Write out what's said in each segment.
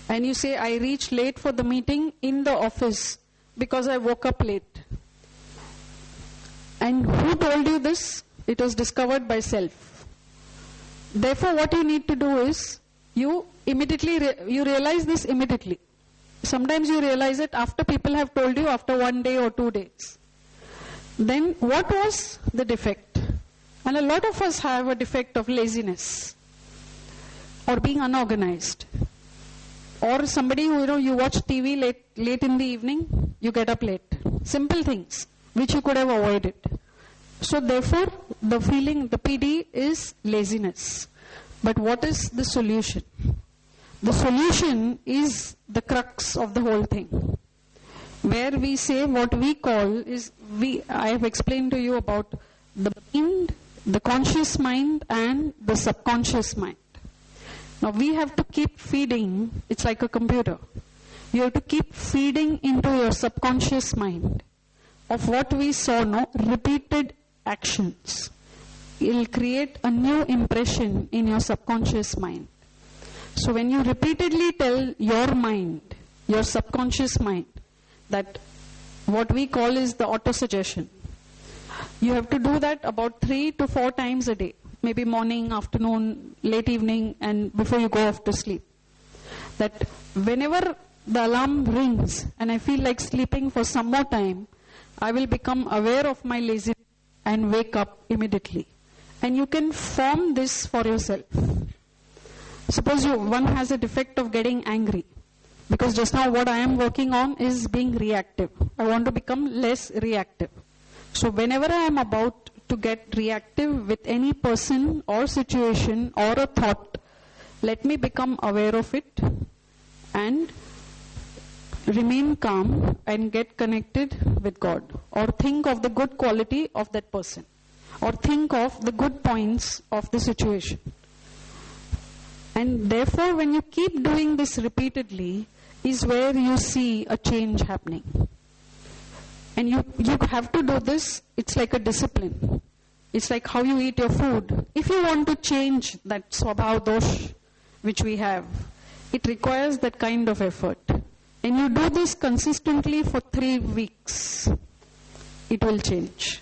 And you say, I reached late for the meeting in the office because I woke up late. And who told you this? It was discovered by self. Therefore, what you need to do is, you realize this immediately. Sometimes you realize it after people have told you, after 1 day or 2 days. Then what was the defect? And a lot of us have a defect of laziness or being unorganized. Or somebody who, you watch TV late in the evening, you get up late. Simple things which you could have avoided. So therefore, the PD is laziness. But what is the solution? The solution is the crux of the whole thing. Where we say what we call is, I have explained to you about the mind, the conscious mind and the subconscious mind. Now we have to keep feeding, it's like a computer. You have to keep feeding into your subconscious mind of what we saw, repeated actions. It will create a new impression in your subconscious mind. So when you repeatedly tell your mind, your subconscious mind, that what we call is the auto-suggestion, you have to do that about 3 to 4 times a day. Maybe morning, afternoon, late evening, and before you go off to sleep. That whenever the alarm rings and I feel like sleeping for some more time, I will become aware of my laziness and wake up immediately. And you can form this for yourself. Suppose one has a defect of getting angry. Because just now what I am working on is being reactive. I want to become less reactive. So whenever I am about to get reactive with any person or situation or a thought, let me become aware of it and remain calm and get connected with God. Or think of the good quality of that person. Or think of the good points of the situation. And therefore, when you keep doing this repeatedly, is where you see a change happening. And you have to do this, it's like a discipline. It's like how you eat your food. If you want to change that swabhav dosh which we have, it requires that kind of effort. And you do this consistently for 3 weeks, it will change.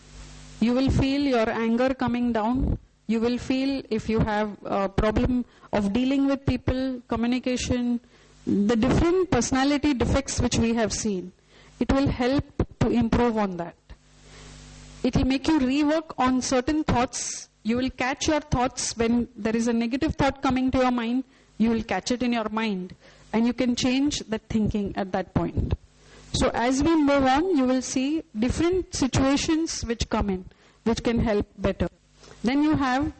You will feel your anger coming down. You will feel if you have a problem of dealing with people, communication, the different personality defects which we have seen, it will help to improve on that. It will make you rework on certain thoughts. You will catch your thoughts when there is a negative thought coming to your mind. You will catch it in your mind and you can change that thinking at that point. So as we move on, you will see different situations which come in, which can help better. Then you have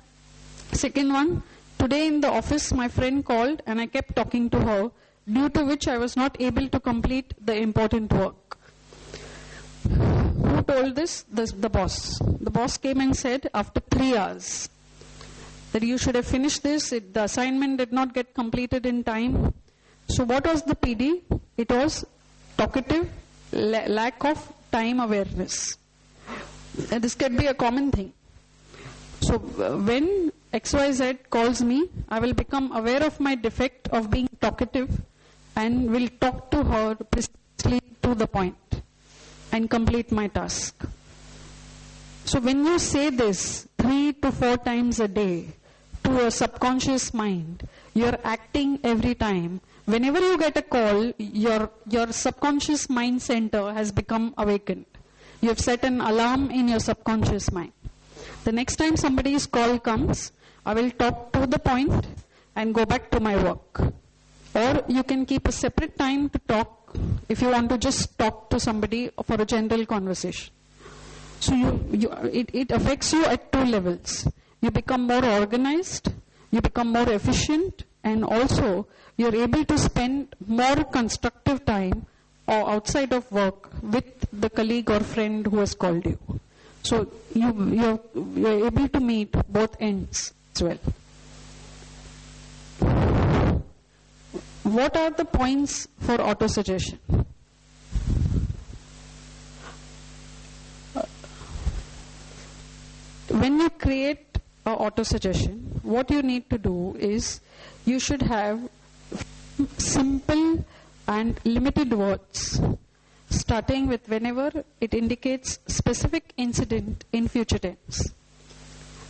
second one. Today in the office, my friend called and I kept talking to her, due to which I was not able to complete the important work. Who told this? The boss. The boss came and said after 3 hours that you should have finished this. The assignment did not get completed in time. So what was the PD? It was talkative, lack of time awareness. And this can be a common thing. So when XYZ calls me, I will become aware of my defect of being talkative and will talk to her precisely to the point and complete my task. So when you say this 3 to 4 times a day to a subconscious mind, you're acting every time. Whenever you get a call, your subconscious mind center has become awakened. You have set an alarm in your subconscious mind. The next time somebody's call comes, I will talk to the point and go back to my work. Or you can keep a separate time to talk if you want to just talk to somebody for a general conversation. So it affects you at 2 levels. You become more organized, you become more efficient, and also you're able to spend more constructive time or outside of work with the colleague or friend who has called you. So you're able to meet both ends as well. What are the points for auto-suggestion? When you create an auto-suggestion, what you need to do is you should have simple and limited words, starting with whenever it indicates specific incident in future tense.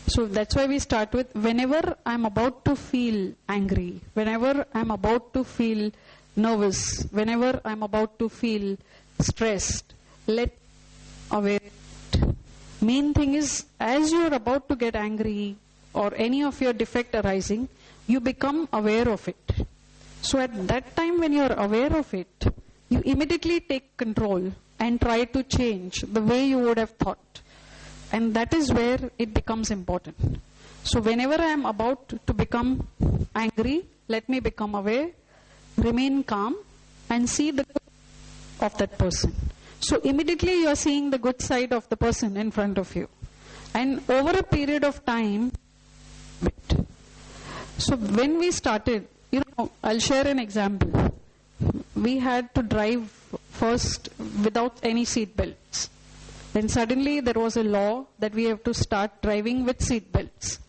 So that's why we start with whenever I'm about to feel angry, whenever I'm about to feel nervous, whenever I'm about to feel stressed, let aware. Main thing is, as you're about to get angry or any of your defect arising, you become aware of it. So at that time when you're aware of it, you immediately take control and try to change the way you would have thought. And that is where it becomes important. So whenever I am about to become angry, let me become aware, remain calm, and see the good of that person. So immediately you are seeing the good side of the person in front of you. And over a period of time, so when we started, I'll share an example. We had to drive first without any seat belts. Then suddenly there was a law that we have to start driving with seat belts.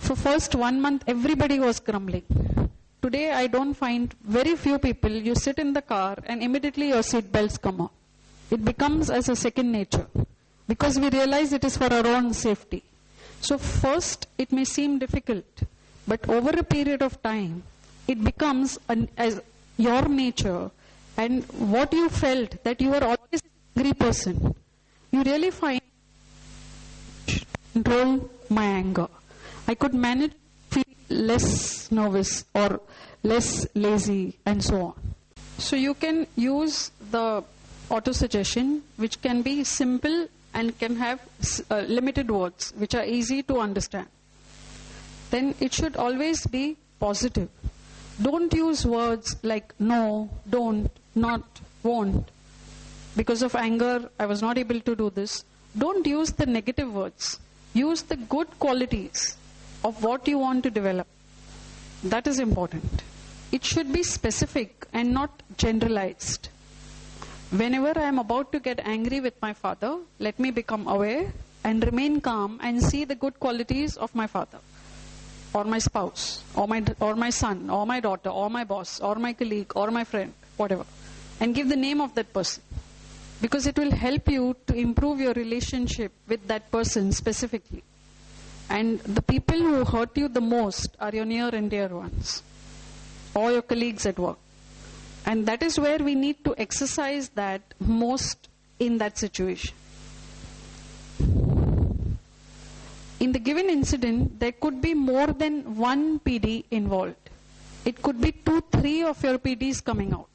For first 1 month, everybody was grumbling. Today I don't find very few people, you sit in the car and immediately your seat belts come on. It becomes as a second nature because we realize it is for our own safety. So first it may seem difficult, but over a period of time, it becomes as your nature, and what you felt that you were always an angry person, you really find control my anger. I could manage to feel less nervous or less lazy and so on. So you can use the auto-suggestion, which can be simple and can have limited words, which are easy to understand. Then it should always be positive. Don't use words like no, don't, not, won't. Because of anger, I was not able to do this. Don't use the negative words. Use the good qualities of what you want to develop. That is important. It should be specific and not generalized. Whenever I am about to get angry with my father, let me become aware and remain calm and see the good qualities of my father, or my spouse, or my son, or my daughter, or my boss, or my colleague, or my friend, whatever. And give the name of that person. Because it will help you to improve your relationship with that person specifically. And the people who hurt you the most are your near and dear ones, or your colleagues at work. And that is where we need to exercise that most in that situation. In the given incident, there could be more than one PD involved. It could be 2, 3 of your PDs coming out.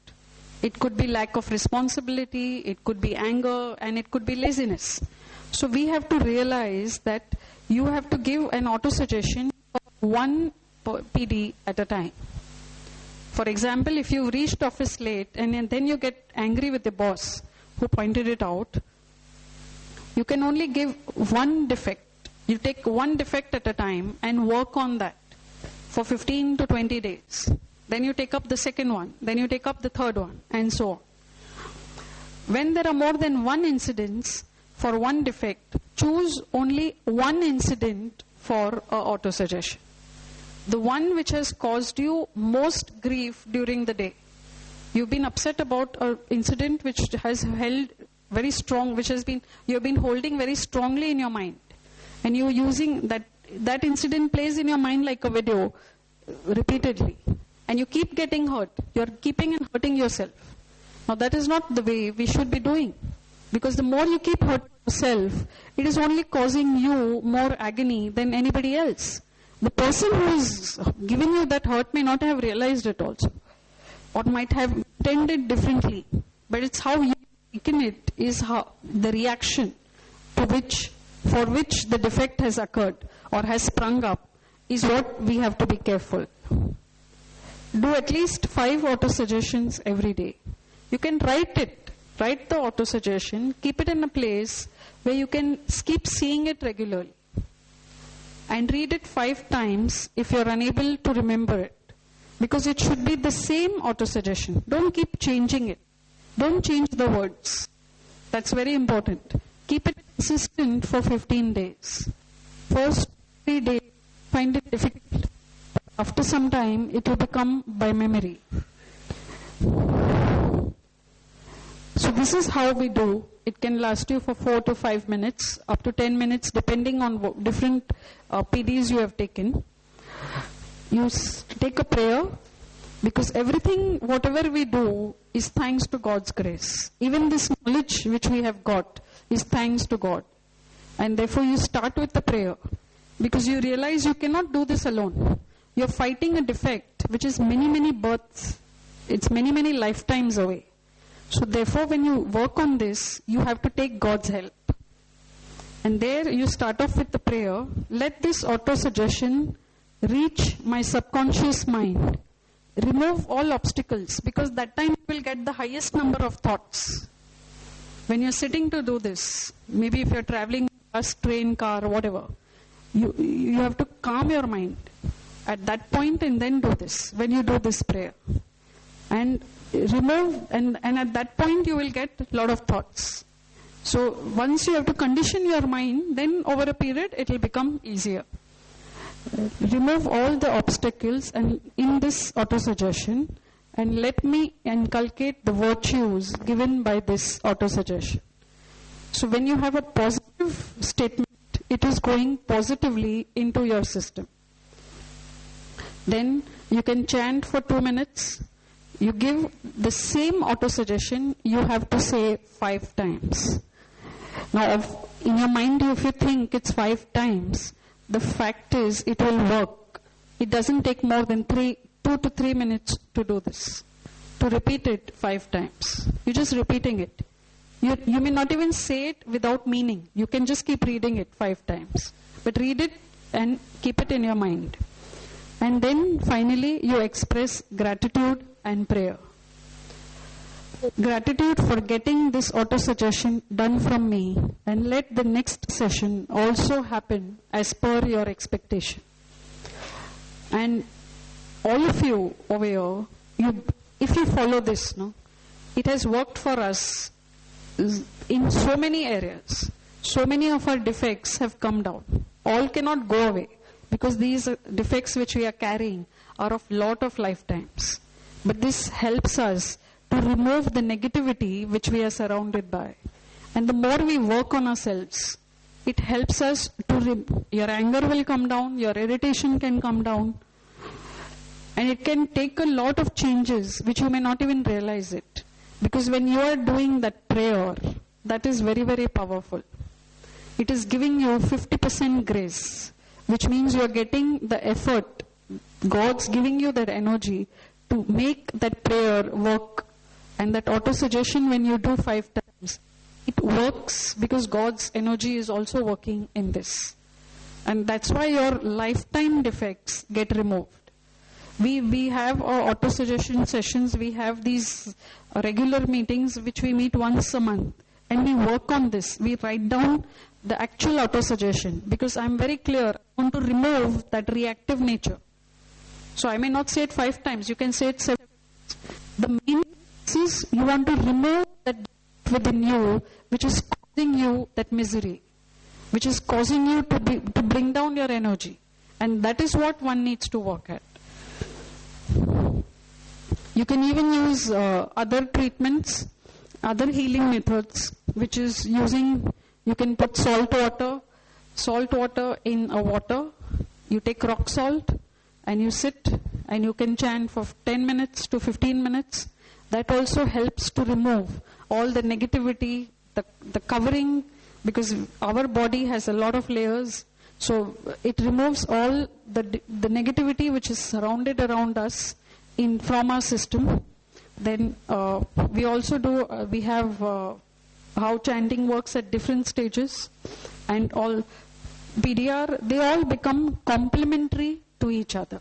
It could be lack of responsibility, it could be anger, and it could be laziness. So we have to realize that you have to give an auto-suggestion of one PD at a time. For example, if you reached office late and then you get angry with the boss who pointed it out, you can only give one defect. You take one defect at a time and work on that for 15 to 20 days. Then you take up the second one. Then you take up the third one, and so on. When there are more than one incident for one defect, choose only one incident for auto-suggestion. The one which has caused you most grief during the day. You've been upset about an incident which has held very strong, you've been holding very strongly in your mind. And you're using that incident plays in your mind like a video repeatedly. And you keep getting hurt. You're keeping and hurting yourself. Now that is not the way we should be doing. Because the more you keep hurting yourself, it is only causing you more agony than anybody else. The person who is giving you that hurt may not have realized it also. Or might have intended differently. But it's how you taken it is how the reaction for which the defect has occurred or has sprung up is what we have to be careful. Do at least 5 auto-suggestions every day. You can write the auto-suggestion, keep it in a place where you can keep seeing it regularly. And read it 5 times if you're unable to remember it. Because it should be the same auto-suggestion. Don't keep changing it. Don't change the words. That's very important. Keep it consistent for 15 days. First 3 days, find it difficult. After some time, it will become by memory. this is how we do. It can last you for 4 to 5 minutes, up to 10 minutes, depending on different PDs you have taken. You take a prayer, because everything, whatever we do, is thanks to God's grace. Even this knowledge which we have got is thanks to God. And therefore you start with the prayer, because you realize you cannot do this alone. You're fighting a defect which is many, many births. It's many, many lifetimes away. So therefore when you work on this, you have to take God's help. And there you start off with the prayer, let this auto-suggestion reach my subconscious mind. Remove all obstacles, because that time you will get the highest number of thoughts. When you're sitting to do this, maybe if you're traveling bus, train, car, whatever, you have to calm your mind at that point and then do this, when you do this prayer. And remove, and at that point you will get a lot of thoughts. So once you have to condition your mind, then over a period it will become easier. Remove all the obstacles and in this auto-suggestion, and let me inculcate the virtues given by this auto-suggestion. So when you have a positive statement, it is going positively into your system. Then you can chant for 2 minutes. You give the same auto-suggestion, you have to say 5 times. Now in your mind, if you think it's 5 times, the fact is it will work. It doesn't take more than 2 to 3 minutes to do this. To repeat it 5 times. You're just repeating it. You may not even say it without meaning. You can just keep reading it 5 times. But read it and keep it in your mind. And then finally you express gratitude and prayer. Gratitude for getting this auto-suggestion done from me, and let the next session also happen as per your expectation. And all of you over here, if you follow this, it has worked for us in so many areas. So many of our defects have come down. All cannot go away, because these defects which we are carrying are of lot of lifetimes. But this helps us to remove the negativity which we are surrounded by. And the more we work on ourselves, it helps us to, your anger will come down, your irritation can come down, and it can take a lot of changes which you may not even realize it. Because when you are doing that prayer, that is very, very powerful. It is giving you 50% grace, which means you are getting the effort. God's giving you that energy to make that prayer work. And that auto-suggestion, when you do 5 times, it works because God's energy is also working in this. And that's why your lifetime defects get removed. We have our auto-suggestion sessions, we have these regular meetings which we meet once a month. And we work on this. We write down the actual auto-suggestion, because I'm very clear, I want to remove that reactive nature. So I may not say it 5 times, you can say it 7 times. The main is you want to remove that within you which is causing you that misery, which is causing you to bring down your energy. And that is what one needs to work at. You can even use other treatments, other healing methods, which is using, you can put salt water in a water, you take rock salt and you sit and you can chant for 10 minutes to 15 minutes. That also helps to remove all the negativity, the covering, because our body has a lot of layers. So it removes all the negativity which is surrounded around us from our system. Then we also do, we have how chanting works at different stages, and all PDR, they all become complementary to each other.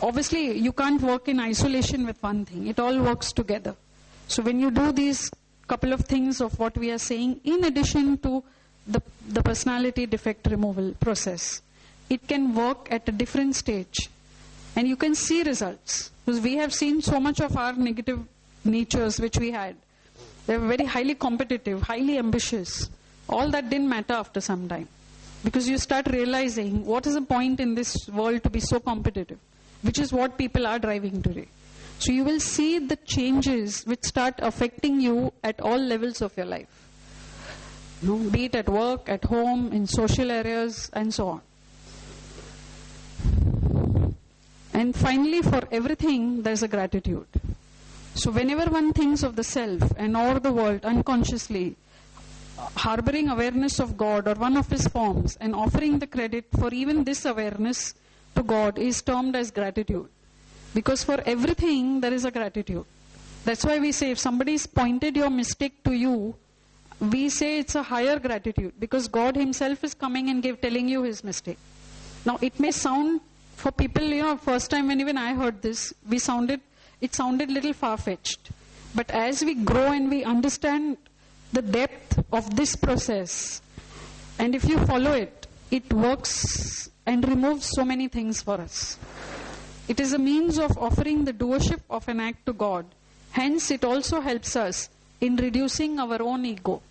Obviously, you can't work in isolation with one thing. It all works together. So when you do these couple of things of what we are saying, in addition to the personality defect removal process, it can work at a different stage. And you can see results. Because we have seen so much of our negative natures which we had. They were very highly competitive, highly ambitious. All that didn't matter after some time. Because you start realizing what is the point in this world to be so competitive, which is what people are driving today. So you will see the changes which start affecting you at all levels of your life. Be it at work, at home, in social areas, and so on. And finally, for everything, there is a gratitude. So whenever one thinks of the self and or the world unconsciously, harboring awareness of God or one of His forms and offering the credit for even this awareness to God is termed as gratitude. Because for everything, there is a gratitude. That's why we say if somebody's pointed your mistake to you, we say it's a higher gratitude because God Himself is coming and telling you His mistake. Now it may sound, for people, first time when even I heard this, it sounded little far-fetched. But as we grow and we understand the depth of this process, and if you follow it, it works and removes so many things for us. It is a means of offering the doership of an act to God. Hence, it also helps us in reducing our own ego.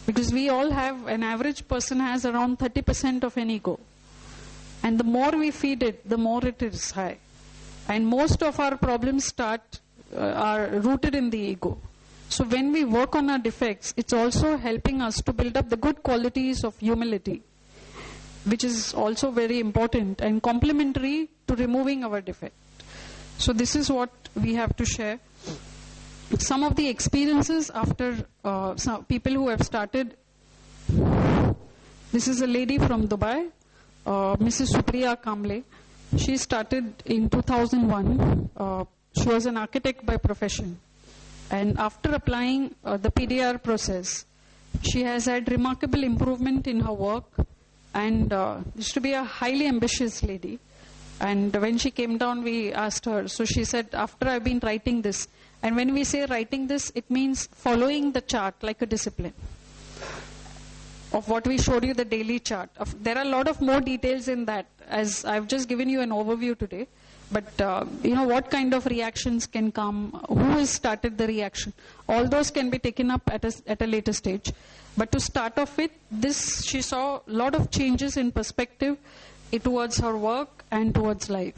Because we all have, an average person has around 30% of an ego. And the more we feed it, the more it is high. And most of our problems are rooted in the ego. So when we work on our defects, it's also helping us to build up the good qualities of humility, which is also very important and complementary to removing our defect. So this is what we have to share. Some of the experiences after some people who have started. This is a lady from Dubai, Mrs. Supriya Kamble. She started in 2001. She was an architect by profession. And after applying the PDR process, she has had remarkable improvement in her work. And used to be a highly ambitious lady. And when she came down, we asked her. So she said, after I've been writing this, and when we say writing this, it means following the chart like a discipline of what we showed you, the daily chart. There are a lot of more details in that, as I've just given you an overview today. But, what kind of reactions can come, who has started the reaction, all those can be taken up at a later stage. But to start off with, this, she saw a lot of changes in perspective towards her work and towards life.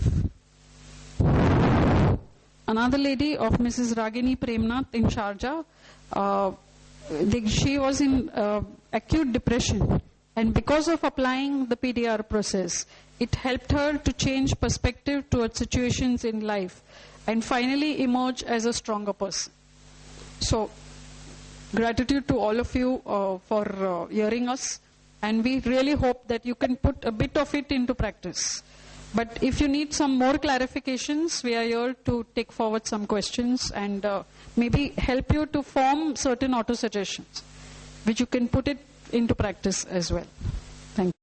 Another lady of Mrs. Ragini Premnath in Sharjah, she was in acute depression. And because of applying the PDR process, it helped her to change perspective towards situations in life and finally emerge as a stronger person. So, gratitude to all of you for hearing us, and we really hope that you can put a bit of it into practice. But if you need some more clarifications, we are here to take forward some questions and maybe help you to form certain auto-suggestions, which you can put it into practice as well. Thank you.